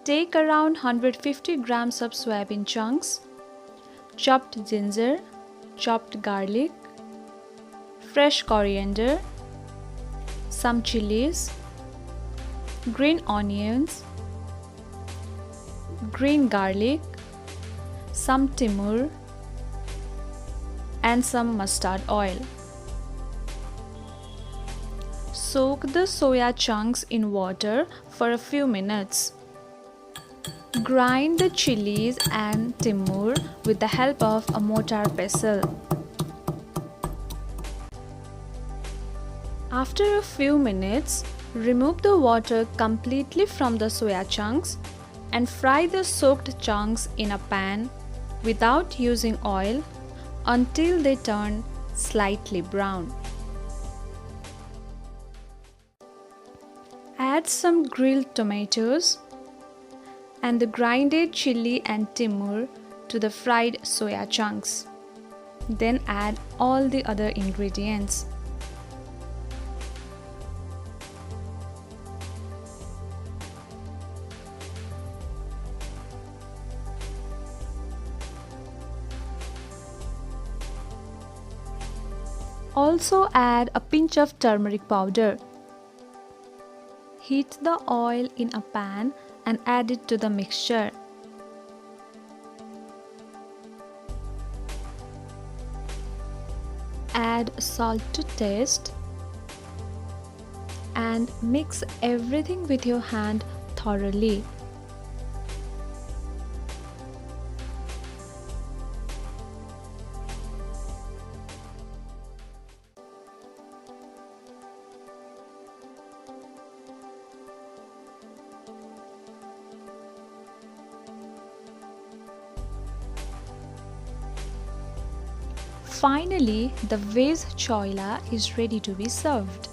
Take around 150 grams of soyabean chunks, chopped ginger, chopped garlic, fresh coriander, some chilies, green onions, green garlic, some timur, and some mustard oil. Soak the soya chunks in water for a few minutes. Grind the chilies and timur with the help of a mortar pestle. After a few minutes, remove the water completely from the soya chunks and fry the soaked chunks in a pan without using oil until they turn slightly brown. Add some grilled tomatoes and the grinded chili and timur to the fried soya chunks. Then add all the other ingredients. Also add a pinch of turmeric powder. Heat the oil in a pan and add it to the mixture. Add salt to taste and mix everything with your hand thoroughly. Finally, the veg chhoila is ready to be served.